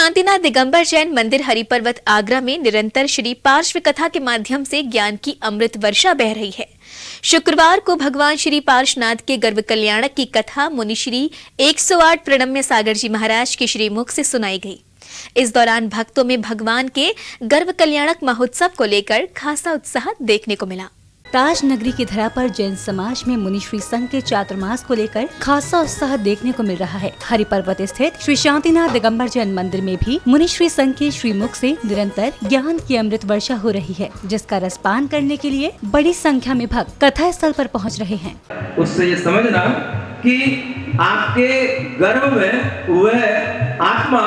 शांतिनाथ दिगंबर जैन मंदिर हरिपर्वत आगरा में निरंतर श्री पार्श्व कथा के माध्यम से ज्ञान की अमृत वर्षा बह रही है। शुक्रवार को भगवान श्री पार्श्वनाथ के गर्भ कल्याणक की कथा मुनि श्री 108 प्रणम्य सागर जी महाराज के श्रीमुख से सुनाई गई। इस दौरान भक्तों में भगवान के गर्भ कल्याणक महोत्सव को लेकर खासा उत्साह देखने को मिला। ताज नगरी की धरा पर जैन समाज में मुनि श्री संघ के चातुर्मास को लेकर खासा उत्साह देखने को मिल रहा है। हरिपर्वत स्थित श्री शांतिनाथ दिगंबर जैन मंदिर में भी मुनि श्री संघ के श्रीमुख से निरंतर ज्ञान की अमृत वर्षा हो रही है, जिसका रसपान करने के लिए बड़ी संख्या में भक्त कथा स्थल पर पहुंच रहे हैं। उससे ये समझना कि आपके गर्भ में वह आत्मा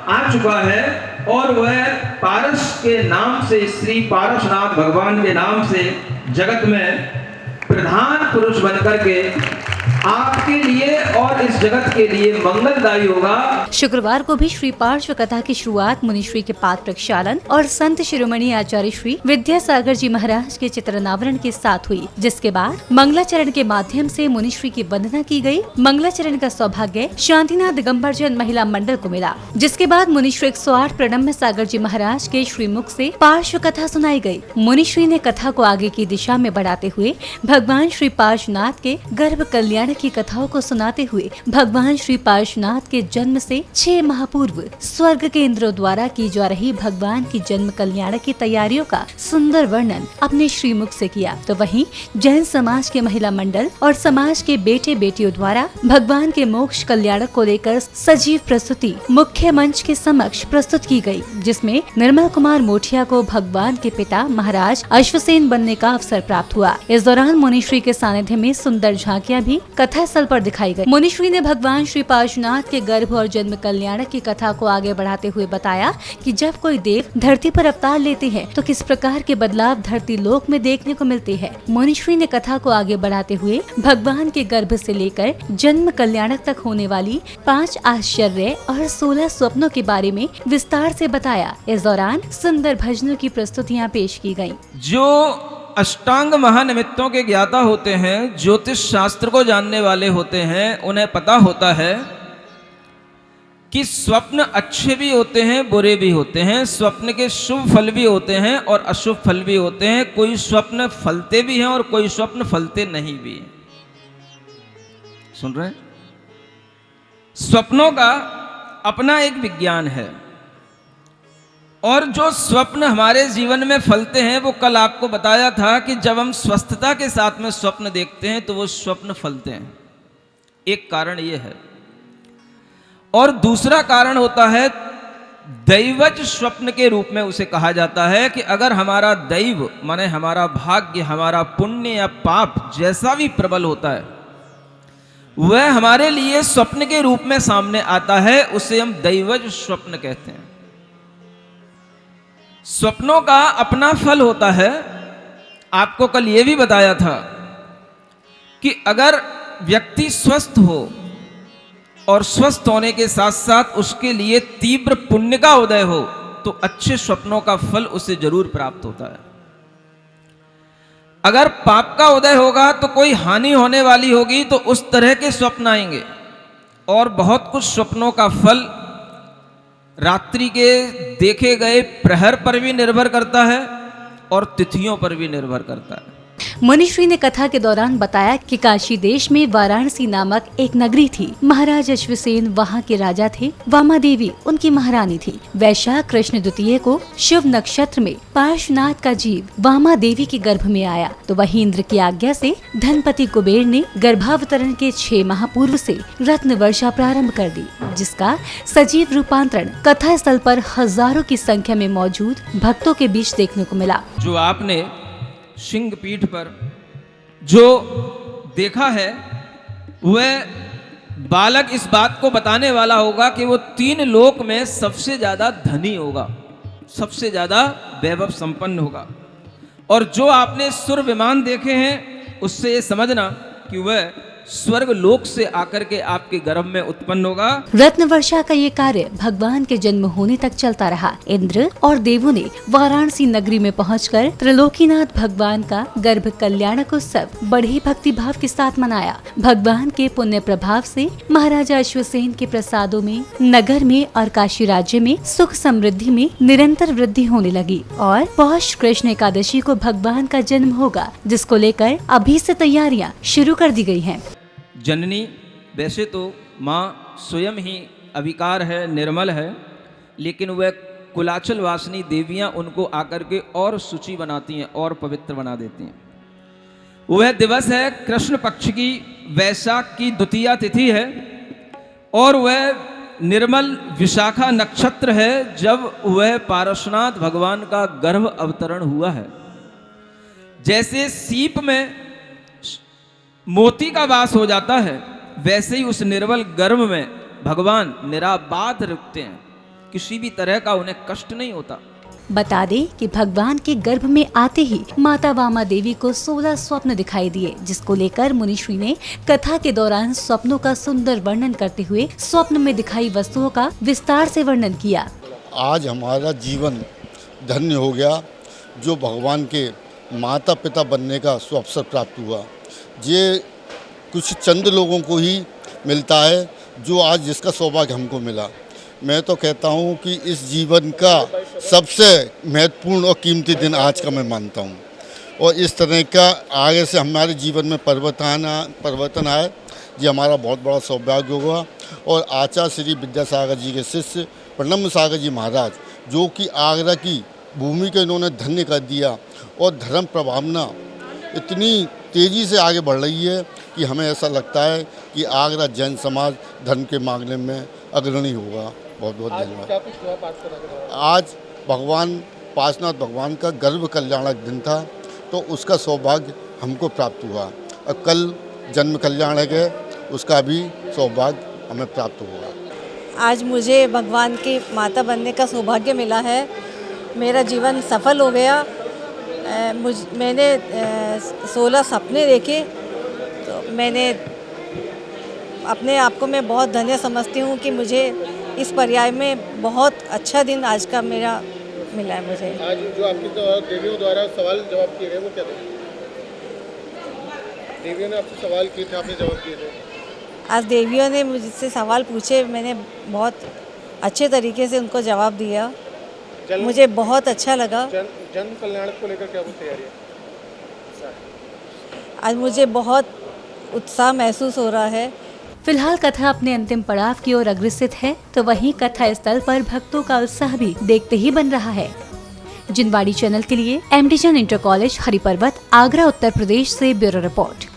आ चुका है और वह पारस के नाम से, श्री पारसनाथ भगवान के नाम से जगत में प्रधान पुरुष बनकर के आपके लिए और इस जगत के लिए मंगलदायी होगा। शुक्रवार को भी श्री पार्श्व कथा की शुरुआत मुनि श्री के पाद प्रक्षालन और संत शिरोमणि आचार्य श्री विद्यासागर जी महाराज के चित्रनावरण के साथ हुई, जिसके बाद मंगलाचरण के माध्यम से मुनि श्री की वंदना की गई। मंगलाचरण का सौभाग्य शांतिनाथ दिगंबर जैन महिला मंडल को मिला, जिसके बाद मुनि श्री 108 प्रणम्य सागर जी महाराज के श्रीमुख से पार्श्व कथा सुनाई गई। मुनि श्री ने कथा को आगे की दिशा में बढ़ाते हुए भगवान श्री पार्श्वनाथ के गर्भ कल्याण की कथाओं को सुनाते हुए भगवान श्री पार्श्वनाथ के जन्म से 6 माह पूर्व स्वर्ग के इंद्रों द्वारा की जा रही भगवान की जन्म कल्याण की तैयारियों का सुंदर वर्णन अपने श्रीमुख से किया। तो वहीं जैन समाज के महिला मंडल और समाज के बेटे बेटियों द्वारा भगवान के मोक्ष कल्याण को लेकर सजीव प्रस्तुति मुख्य मंच के समक्ष प्रस्तुत की गयी, जिसमें निर्मल कुमार मोठिया को भगवान के पिता महाराज अश्वसेन बनने का अवसर प्राप्त हुआ। इस दौरान मुनिश्री के सानिध्य में सुंदर झांकियां भी कथा स्थल पर दिखाई गई। मुनिश्री ने भगवान श्री पार्श्वनाथ के गर्भ और जन्म कल्याण की कथा को आगे बढ़ाते हुए बताया कि जब कोई देव धरती पर अवतार लेते हैं तो किस प्रकार के बदलाव धरती लोक में देखने को मिलते हैं। मुनिश्री ने कथा को आगे बढ़ाते हुए भगवान के गर्भ से लेकर जन्म कल्याणक तक होने वाली 5 आश्चर्य और 16 स्वप्नों के बारे में विस्तार से बताया। इस दौरान सुंदर भजनों की प्रस्तुतियाँ पेश की गयी। जो अष्टांग महानिमित्तों के ज्ञाता होते हैं, ज्योतिष शास्त्र को जानने वाले होते हैं, उन्हें पता होता है कि स्वप्न अच्छे भी होते हैं, बुरे भी होते हैं। स्वप्न के शुभ फल भी होते हैं और अशुभ फल भी होते हैं। कोई स्वप्न फलते भी हैं और कोई स्वप्न फलते नहीं भी हैं। सुन रहे हैं? स्वप्नों का अपना एक विज्ञान है और जो स्वप्न हमारे जीवन में फलते हैं वो कल आपको बताया था कि जब हम स्वस्थता के साथ में स्वप्न देखते हैं तो वो स्वप्न फलते हैं। एक कारण ये है और दूसरा कारण होता है दैवज स्वप्न के रूप में उसे कहा जाता है कि अगर हमारा दैव माने हमारा भाग्य, हमारा पुण्य या पाप जैसा भी प्रबल होता है वह हमारे लिए स्वप्न के रूप में सामने आता है, उसे हम दैवज स्वप्न कहते हैं। स्वप्नों का अपना फल होता है। आपको कल यह भी बताया था कि अगर व्यक्ति स्वस्थ हो और स्वस्थ होने के साथ साथ उसके लिए तीव्र पुण्य का उदय हो तो अच्छे स्वप्नों का फल उसे जरूर प्राप्त होता है। अगर पाप का उदय होगा तो कोई हानि होने वाली होगी तो उस तरह के स्वप्न आएंगे और बहुत कुछ स्वप्नों का फल रात्रि के देखे गए प्रहर पर भी निर्भर करता है और तिथियों पर भी निर्भर करता है। मुनिश्री ने कथा के दौरान बताया कि काशी देश में वाराणसी नामक एक नगरी थी। महाराज अश्वसेन वहाँ के राजा थे। वामा देवी उनकी महारानी थी। वैशाख कृष्ण द्वितीय को शुभ नक्षत्र में पार्श्वनाथ का जीव वामा देवी के गर्भ में आया तो वही इंद्र की आज्ञा से धनपति कुबेर ने गर्भावतरण के 6 माह पूर्व से रत्न वर्षा प्रारंभ कर दी, जिसका सजीव रूपांतरण कथा स्थल पर हजारों की संख्या में मौजूद भक्तों के बीच देखने को मिला। जो आपने सिंह पीठ पर जो देखा है वह बालक इस बात को बताने वाला होगा कि वो 3 लोक में सबसे ज्यादा धनी होगा, सबसे ज्यादा वैभव संपन्न होगा। और जो आपने सुर विमान देखे हैं उससे ये समझना कि वह स्वर्ग लोक से आकर के आपके गर्भ में उत्पन्न होगा। रत्न वर्षा का ये कार्य भगवान के जन्म होने तक चलता रहा। इंद्र और देवों ने वाराणसी नगरी में पहुंचकर त्रिलोकीनाथ भगवान का गर्भ कल्याणक उत्सव बड़े भक्ति भाव के साथ मनाया। भगवान के पुण्य प्रभाव से महाराजा अश्वसेन के प्रसादों में नगर में और काशी राज्य में सुख समृद्धि में निरंतर वृद्धि होने लगी और पौष कृष्ण एकादशी को भगवान का जन्म होगा, जिसको लेकर अभी से तैयारियां शुरू कर दी गई हैं। जननी वैसे तो माँ स्वयं ही अविकार है, निर्मल है, लेकिन वह कुलाचल वासिनी देवियां उनको आकर के और शुचि बनाती हैं और पवित्र बना देती हैं। वह दिवस है कृष्ण पक्ष की वैशाख की द्वितीया तिथि है और वह निर्मल विशाखा नक्षत्र है जब वह पारसनाथ भगवान का गर्भ अवतरण हुआ है। जैसे सीप में मोती का वास हो जाता है, वैसे ही उस निर्मल गर्भ में भगवान निराबाध रुकते हैं, किसी भी तरह का उन्हें कष्ट नहीं होता। बता दें कि भगवान के गर्भ में आते ही माता वामा देवी को 16 स्वप्न दिखाई दिए, जिसको लेकर मुनिश्री ने कथा के दौरान स्वप्नों का सुंदर वर्णन करते हुए स्वप्न में दिखाई वस्तुओं का विस्तार से वर्णन किया। आज हमारा जीवन धन्य हो गया, जो भगवान के माता पिता बनने का सुअवसर प्राप्त हुआ। ये कुछ चंद लोगों को ही मिलता है जो आज जिसका सौभाग्य हमको मिला। मैं तो कहता हूँ कि इस जीवन का सबसे महत्वपूर्ण और कीमती दिन आज का मैं मानता हूँ और इस तरह का आगे से हमारे जीवन में परिवर्तन आए, ये हमारा बहुत बड़ा सौभाग्य होगा। और आचार्य श्री विद्यासागर जी के शिष्य प्रणब सागर जी महाराज, जो कि आगरा की भूमि को इन्होंने धन्य कर दिया और धर्म प्रभावना इतनी तेज़ी से आगे बढ़ रही है कि हमें ऐसा लगता है कि आगरा जैन समाज धर्म के मामले में अग्रणी होगा। बहुत बहुत धन्यवाद। आज भगवान पार्श्वनाथ भगवान का गर्भ कल्याणक दिन था, तो उसका सौभाग्य हमको प्राप्त हुआ और कल जन्म कल्याणक है, उसका भी सौभाग्य हमें प्राप्त हुआ। आज मुझे भगवान की माता बनने का सौभाग्य मिला है, मेरा जीवन सफल हो गया। मैंने 16 सपने देखे, तो मैंने अपने आप को मैं बहुत धन्य समझती हूँ कि मुझे इस पर्याय में बहुत अच्छा दिन आज का मेरा मिला है। मुझे आज जो आपकी देवियों द्वारा सवाल जवाब किए गए वो क्या थे? देवियों ने आपसे सवाल किए थे, आपने जवाब दिए थे? आज देवियों ने मुझसे सवाल पूछे, मैंने बहुत अच्छे तरीके से उनको जवाब दिया। मुझे बहुत अच्छा लगा। जन्म कल्याण को लेकर क्या तैयारी है? आज मुझे बहुत उत्साह महसूस हो रहा है। फिलहाल कथा अपने अंतिम पड़ाव की ओर अग्रसित है, तो वहीं कथा स्थल पर भक्तों का उत्साह भी देखते ही बन रहा है। जिनवाड़ी चैनल के लिए MD Jain inter college Hariparvat, Agra, Uttar Pradesh से ब्यूरो रिपोर्ट।